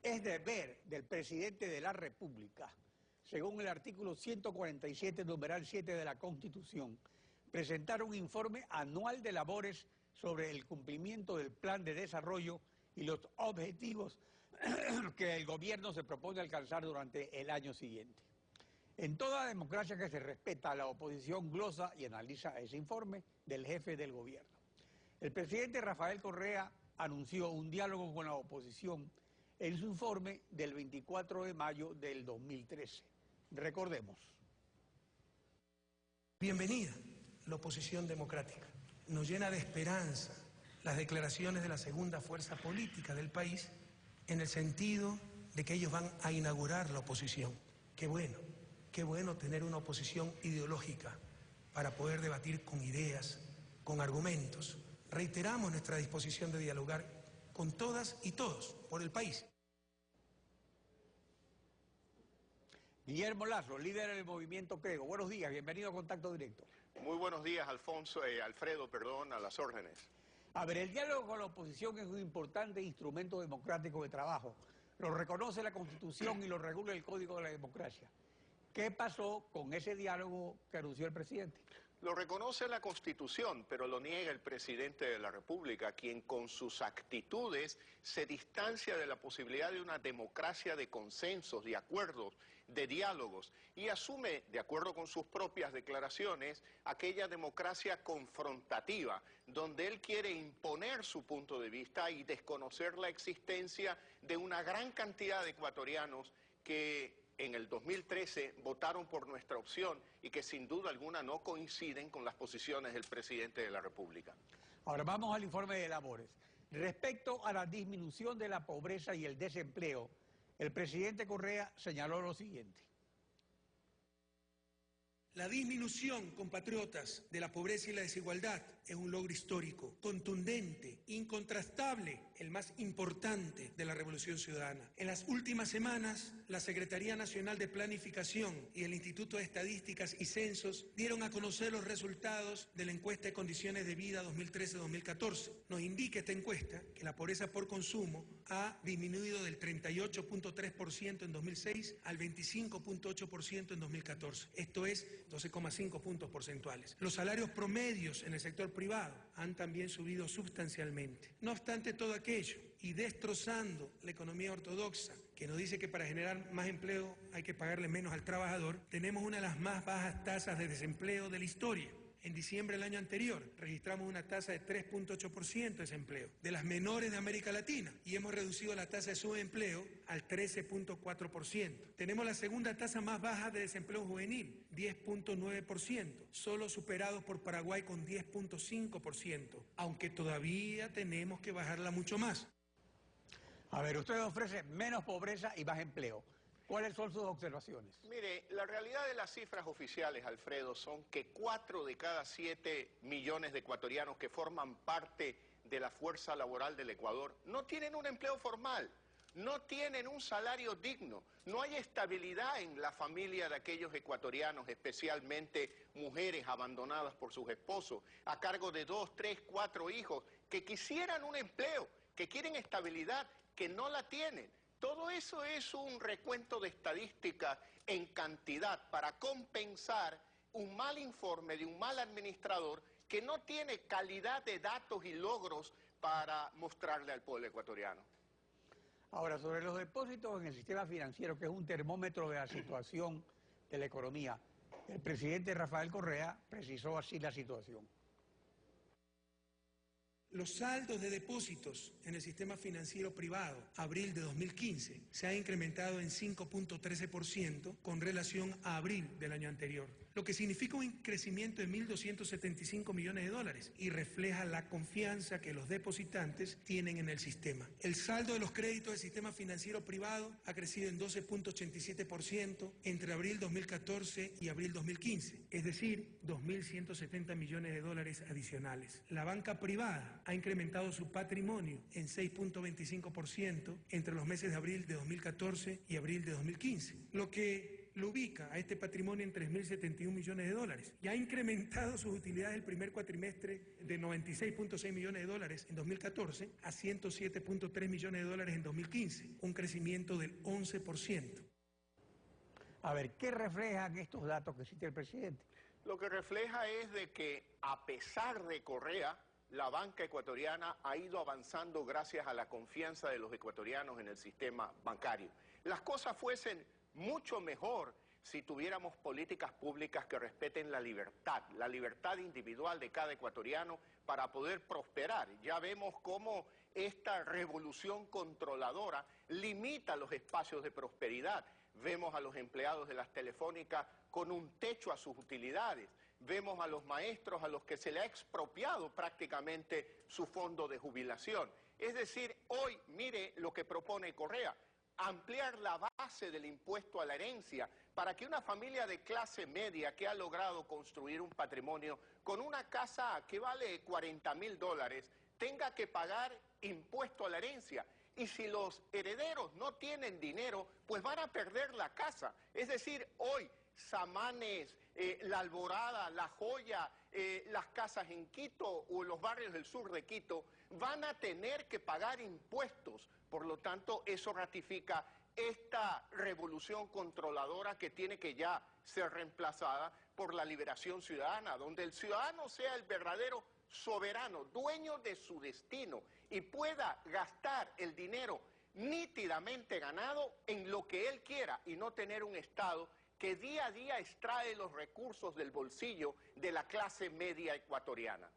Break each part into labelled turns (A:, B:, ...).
A: Es deber del presidente de la República, según el artículo 147, numeral 7 de la Constitución, presentar un informe anual de labores sobre el cumplimiento del plan de desarrollo y los objetivos que el gobierno se propone alcanzar durante el año siguiente. En toda democracia que se respeta, la oposición glosa y analiza ese informe del jefe del gobierno. El presidente Rafael Correa anunció un diálogo con la oposición en su informe del 24 de mayo del 2013. Recordemos.
B: Bienvenida la oposición democrática. Nos llena de esperanza las declaraciones de la segunda fuerza política del país en el sentido de que ellos van a inaugurar la oposición. Qué bueno tener una oposición ideológica para poder debatir con ideas, con argumentos. Reiteramos nuestra disposición de dialogar con todas y todos por el país.
A: Guillermo Lazo, líder del movimiento Creo. Buenos días, bienvenido a Contacto Directo.
C: Muy buenos días, Alfredo, a las órdenes.
A: A ver, el diálogo con la oposición es un importante instrumento democrático de trabajo. Lo reconoce la Constitución y lo regula el Código de la Democracia. ¿Qué pasó con ese diálogo que anunció el presidente?
C: Lo reconoce la Constitución, pero lo niega el presidente de la República, quien con sus actitudes se distancia de la posibilidad de una democracia de consensos, de acuerdos, de diálogos, y asume, de acuerdo con sus propias declaraciones, aquella democracia confrontativa, donde él quiere imponer su punto de vista y desconocer la existencia de una gran cantidad de ecuatorianos que en el 2013 votaron por nuestra opción y que sin duda alguna no coinciden con las posiciones del presidente de la República.
A: Ahora vamos al informe de labores. Respecto a la disminución de la pobreza y el desempleo, el presidente Correa señaló lo siguiente.
B: La disminución, compatriotas, de la pobreza y la desigualdad es un logro histórico, contundente, incontrastable, el más importante de la Revolución Ciudadana. En las últimas semanas, la Secretaría Nacional de Planificación y el Instituto de Estadísticas y Censos dieron a conocer los resultados de la encuesta de condiciones de vida 2013-2014. Nos indica esta encuesta que la pobreza por consumo ha disminuido del 38.3% en 2006 al 25.8% en 2014. Esto es 12,5 puntos porcentuales. Los salarios promedios en el sector privado han también subido sustancialmente. No obstante todo aquello, y destrozando la economía ortodoxa, que nos dice que para generar más empleo hay que pagarle menos al trabajador, tenemos una de las más bajas tasas de desempleo de la historia. En diciembre del año anterior registramos una tasa de 3.8% de desempleo, de las menores de América Latina, y hemos reducido la tasa de subempleo al 13.4%. Tenemos la segunda tasa más baja de desempleo juvenil, 10.9%, solo superados por Paraguay con 10.5%, aunque todavía tenemos que bajarla mucho más.
A: A ver, usted ofrece menos pobreza y más empleo. ¿Cuáles son sus observaciones?
C: Mire, la realidad de las cifras oficiales, Alfredo, son que 4 de cada 7 millones de ecuatorianos que forman parte de la fuerza laboral del Ecuador no tienen un empleo formal, no tienen un salario digno, no hay estabilidad en la familia de aquellos ecuatorianos, especialmente mujeres abandonadas por sus esposos, a cargo de 2, 3, 4 hijos, que quisieran un empleo, que quieren estabilidad, que no la tienen. Todo eso es un recuento de estadísticas en cantidad para compensar un mal informe de un mal administrador que no tiene calidad de datos y logros para mostrarle al pueblo ecuatoriano.
A: Ahora, sobre los depósitos en el sistema financiero, que es un termómetro de la situación de la economía, el presidente Rafael Correa precisó así la situación.
B: Los saldos de depósitos en el sistema financiero privado, abril de 2015, se han incrementado en 5.13% con relación a abril del año anterior, lo que significa un crecimiento de 1.275 millones de dólares y refleja la confianza que los depositantes tienen en el sistema. El saldo de los créditos del sistema financiero privado ha crecido en 12.87% entre abril 2014 y abril 2015, es decir, 2.170 millones de dólares adicionales. La banca privada ha incrementado su patrimonio en 6.25% entre los meses de abril de 2014 y abril de 2015, lo que lo ubica a este patrimonio en 3.071 millones de dólares y ha incrementado sus utilidades el primer cuatrimestre de 96.6 millones de dólares en 2014 a 107.3 millones de dólares en 2015, un crecimiento del 11%.
A: A ver, ¿qué reflejan estos datos que cita el presidente?
C: Lo que refleja es de que a pesar de Correa, la banca ecuatoriana ha ido avanzando gracias a la confianza de los ecuatorianos en el sistema bancario. Las cosas fuesen mucho mejor si tuviéramos políticas públicas que respeten la libertad individual de cada ecuatoriano para poder prosperar. Ya vemos cómo esta revolución controladora limita los espacios de prosperidad. Vemos a los empleados de las telefónicas con un techo a sus utilidades. Vemos a los maestros a los que se le ha expropiado prácticamente su fondo de jubilación. Es decir, hoy mire lo que propone Correa: ampliar la base del impuesto a la herencia para que una familia de clase media que ha logrado construir un patrimonio con una casa que vale $40.000 tenga que pagar impuesto a la herencia. Y si los herederos no tienen dinero, pues van a perder la casa. Es decir, hoy Samanes, La Alborada, La Joya, las casas en Quito o los barrios del sur de Quito van a tener que pagar impuestos. Por lo tanto, eso ratifica esta revolución controladora que tiene que ya ser reemplazada por la liberación ciudadana, donde el ciudadano sea el verdadero soberano, dueño de su destino y pueda gastar el dinero nítidamente ganado en lo que él quiera y no tener un Estado que día a día extrae los recursos del bolsillo de la clase media ecuatoriana.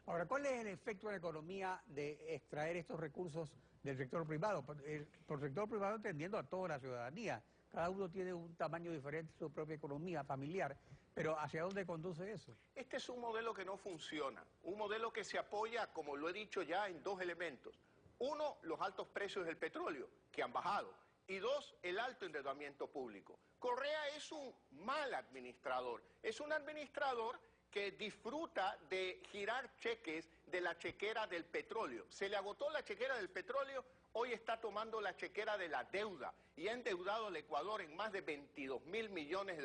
A: Ahora, ¿cuál es el efecto en la economía de extraer estos recursos del sector privado? Por sector privado entendiendo a toda la ciudadanía. Cada uno tiene un tamaño diferente, su propia economía familiar, pero ¿hacia dónde conduce eso?
C: Este es un modelo que no funciona, un modelo que se apoya, como lo he dicho ya, en dos elementos. Uno, los altos precios del petróleo, que han bajado, y dos, el alto endeudamiento público. Correa es un mal administrador, es un administrador que disfruta de girar cheques de la chequera del petróleo. Se le agotó la chequera del petróleo, hoy está tomando la chequera de la deuda y ha endeudado al Ecuador en más de $22.000 millones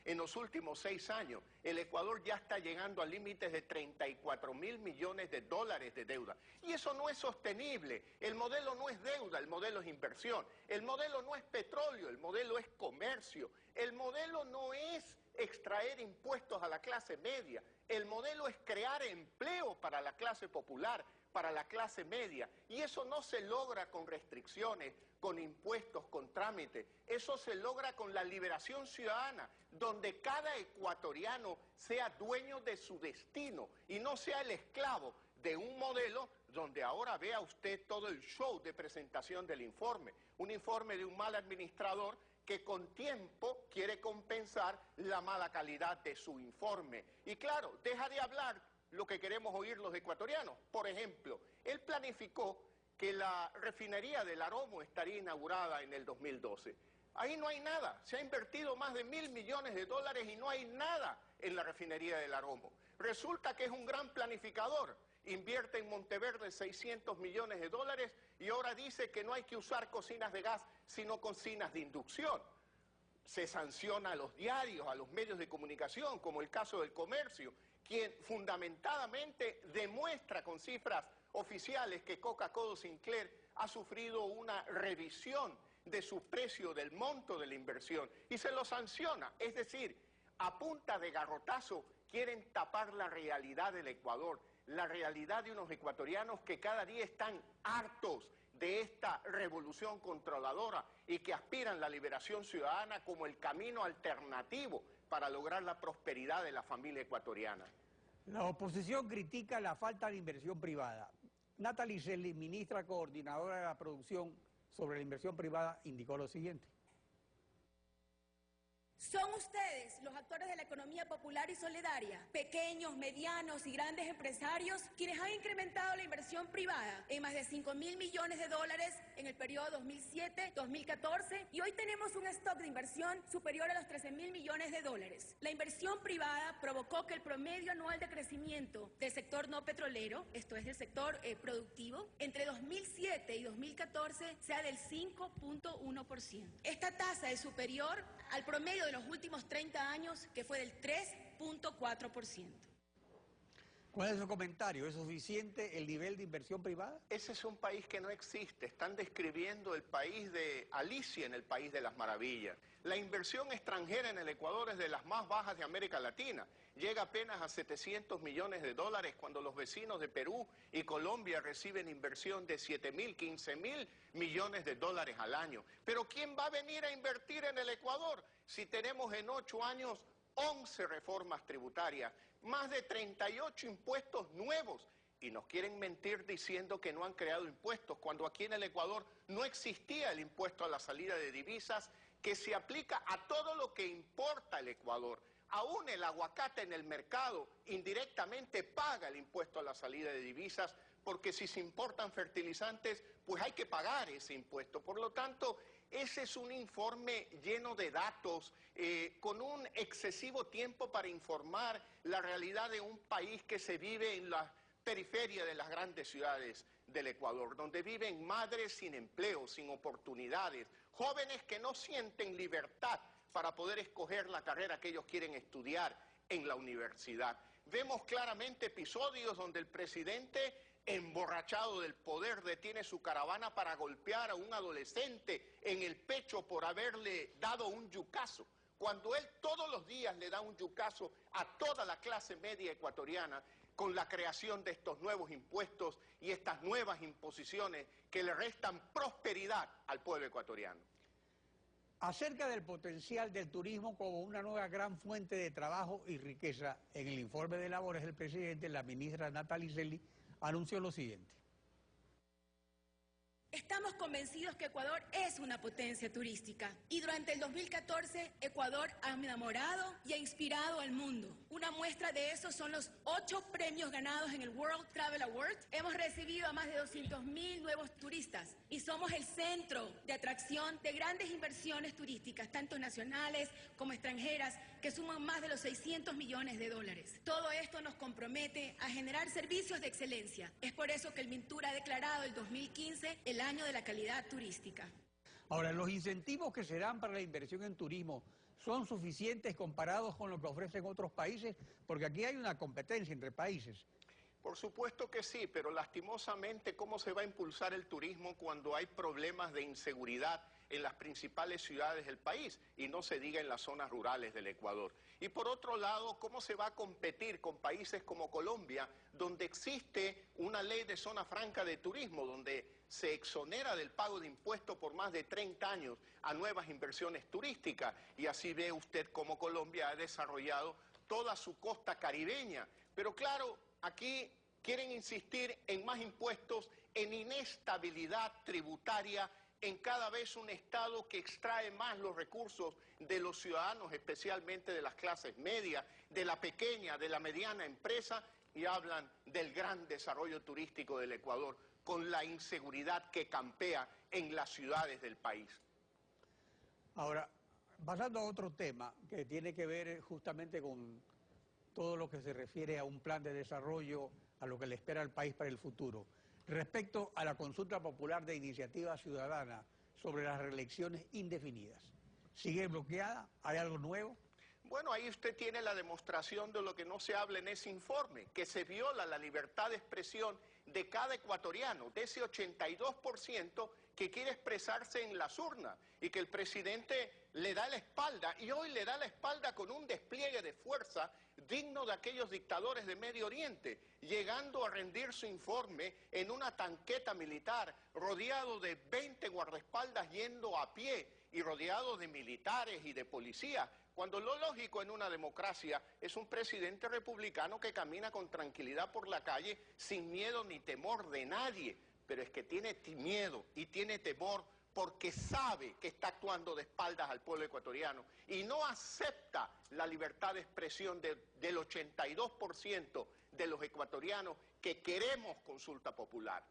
C: en los últimos 6 años. El Ecuador ya está llegando a límites de $34.000 millones de deuda. Y eso no es sostenible. El modelo no es deuda, el modelo es inversión. El modelo no es petróleo, el modelo es comercio. El modelo no es extraer impuestos a la clase media. El modelo es crear empleo para la clase popular, para la clase media. Y eso no se logra con restricciones, con impuestos, con trámites. Eso se logra con la liberación ciudadana, donde cada ecuatoriano sea dueño de su destino y no sea el esclavo de un modelo donde ahora vea usted todo el show de presentación del informe. Un informe de un mal administrador que con tiempo quiere compensar la mala calidad de su informe. Y claro, deja de hablar lo que queremos oír los ecuatorianos. Por ejemplo, él planificó que la refinería del Aromo estaría inaugurada en el 2012. Ahí no hay nada. Se ha invertido más de $1.000 millones y no hay nada en la refinería del Aromo. Resulta que es un gran planificador. Invierte en Monteverde $600 millones y ahora dice que no hay que usar cocinas de gas, sino cocinas de inducción. Se sanciona a los diarios, a los medios de comunicación, como el caso del Comercio, quien fundamentadamente demuestra con cifras oficiales que Coca-Cola Sinclair ha sufrido una revisión de su precio, del monto de la inversión, y se lo sanciona. Es decir, a punta de garrotazo quieren tapar la realidad del Ecuador, la realidad de unos ecuatorianos que cada día están hartos de esta revolución controladora y que aspiran la liberación ciudadana como el camino alternativo para lograr la prosperidad de la familia ecuatoriana.
A: La oposición critica la falta de inversión privada. Natalie Selly, ministra coordinadora de la producción sobre la inversión privada, indicó lo siguiente.
D: Son ustedes, los actores de la economía popular y solidaria, pequeños, medianos y grandes empresarios, quienes han incrementado la inversión privada en más de 5.000 millones de dólares en el periodo 2007-2014 y hoy tenemos un stock de inversión superior a los 13.000 millones de dólares. La inversión privada provocó que el promedio anual de crecimiento del sector no petrolero, esto es del sector productivo, entre 2007 y 2014 sea del 5.1%. Esta tasa es superior al promedio de los últimos 30 años, que fue del 3.4%.
A: ¿Cuál es su comentario? ¿Es suficiente el nivel de inversión privada?
C: Ese es un país que no existe. Están describiendo el país de Alicia en el País de las Maravillas. La inversión extranjera en el Ecuador es de las más bajas de América Latina. Llega apenas a 700 millones de dólares cuando los vecinos de Perú y Colombia reciben inversión de 7.000, 15.000 millones de dólares al año. Pero ¿quién va a venir a invertir en el Ecuador si tenemos en 8 años 11 reformas tributarias, más de 38 impuestos nuevos? Y nos quieren mentir diciendo que no han creado impuestos, cuando aquí en el Ecuador no existía el impuesto a la salida de divisas, que se aplica a todo lo que importa el Ecuador. Aún el aguacate en el mercado indirectamente paga el impuesto a la salida de divisas, porque si se importan fertilizantes, pues hay que pagar ese impuesto. Por lo tanto, ese es un informe lleno de datos, con un excesivo tiempo para informar la realidad de un país que se vive en la periferia de las grandes ciudades del Ecuador, donde viven madres sin empleo, sin oportunidades, jóvenes que no sienten libertad para poder escoger la carrera que ellos quieren estudiar en la universidad. Vemos claramente episodios donde el presidente, emborrachado del poder, detiene su caravana para golpear a un adolescente en el pecho por haberle dado un yucazo, cuando él todos los días le da un yucazo a toda la clase media ecuatoriana con la creación de estos nuevos impuestos y estas nuevas imposiciones que le restan prosperidad al pueblo ecuatoriano.
A: Acerca del potencial del turismo como una nueva gran fuente de trabajo y riqueza, en el informe de labores del presidente, la ministra Natalie Zelli anunció lo siguiente.
D: Estamos convencidos que Ecuador es una potencia turística y durante el 2014 Ecuador ha enamorado y ha inspirado al mundo. Una muestra de eso son los 8 premios ganados en el World Travel Award. Hemos recibido a más de 200.000 nuevos turistas y somos el centro de atracción de grandes inversiones turísticas, tanto nacionales como extranjeras, que suman más de los 600 millones de dólares. Todo esto nos compromete a generar servicios de excelencia. Es por eso que el MINTUR ha declarado el 2015 el año de la calidad turística.
A: Ahora, los incentivos que se dan para la inversión en turismo son suficientes comparados con lo que ofrecen otros países, porque aquí hay una competencia entre países.
C: Por supuesto que sí, pero lastimosamente, ¿cómo se va a impulsar el turismo cuando hay problemas de inseguridad en las principales ciudades del país y no se diga en las zonas rurales del Ecuador? Y por otro lado, ¿cómo se va a competir con países como Colombia, donde existe una ley de zona franca de turismo, donde se exonera del pago de impuestos por más de 30 años a nuevas inversiones turísticas? Y así ve usted cómo Colombia ha desarrollado toda su costa caribeña. Pero claro, aquí quieren insistir en más impuestos, en inestabilidad tributaria, en cada vez un Estado que extrae más los recursos de los ciudadanos, especialmente de las clases medias, de la pequeña, de la mediana empresa, y hablan del gran desarrollo turístico del Ecuador, con la inseguridad que campea en las ciudades del país.
A: Ahora, pasando a otro tema que tiene que ver justamente con todo lo que se refiere a un plan de desarrollo, a lo que le espera al país para el futuro. Respecto a la consulta popular de iniciativa ciudadana sobre las reelecciones indefinidas, ¿sigue bloqueada? ¿Hay algo nuevo?
C: Bueno, ahí usted tiene la demostración de lo que no se habla en ese informe, que se viola la libertad de expresión de cada ecuatoriano, de ese 82% que quiere expresarse en las urnas y que el presidente le da la espalda, y hoy le da la espalda con un despliegue de fuerza digno de aquellos dictadores de Medio Oriente, llegando a rendir su informe en una tanqueta militar, rodeado de 20 guardaespaldas yendo a pie y rodeado de militares y de policías, cuando lo lógico en una democracia es un presidente republicano que camina con tranquilidad por la calle sin miedo ni temor de nadie. Pero es que tiene miedo y tiene temor porque sabe que está actuando de espaldas al pueblo ecuatoriano y no acepta la libertad de expresión del 82% de los ecuatorianos que queremos consulta popular.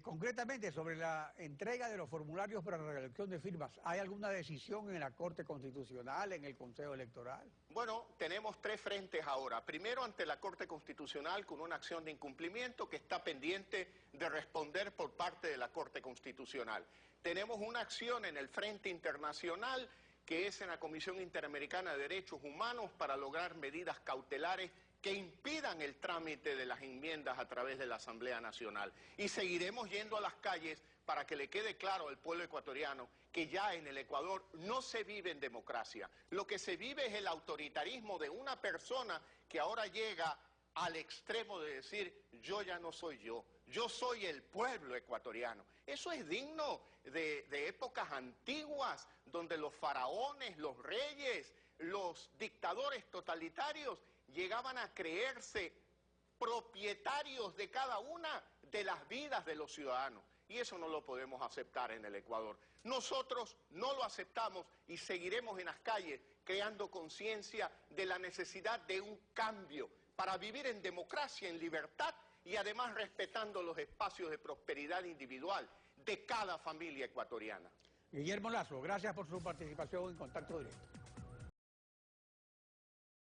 A: Concretamente, sobre la entrega de los formularios para la recolección de firmas, ¿hay alguna decisión en la Corte Constitucional, en el Consejo Electoral?
C: Bueno, tenemos tres frentes ahora. Primero, ante la Corte Constitucional con una acción de incumplimiento que está pendiente de responder por parte de la Corte Constitucional. Tenemos una acción en el Frente Internacional, que es en la Comisión Interamericana de Derechos Humanos, para lograr medidas cautelares que impidan el trámite de las enmiendas a través de la Asamblea Nacional. Y seguiremos yendo a las calles para que le quede claro al pueblo ecuatoriano que ya en el Ecuador no se vive en democracia. Lo que se vive es el autoritarismo de una persona que ahora llega al extremo de decir, yo ya no soy yo soy el pueblo ecuatoriano. Eso es digno de épocas antiguas, donde los faraones, los reyes, los dictadores totalitarios llegaban a creerse propietarios de cada una de las vidas de los ciudadanos. Y eso no lo podemos aceptar en el Ecuador. Nosotros no lo aceptamos y seguiremos en las calles creando conciencia de la necesidad de un cambio para vivir en democracia, en libertad y además respetando los espacios de prosperidad individual de cada familia ecuatoriana.
A: Guillermo Lazo, gracias por su participación en Contacto Directo.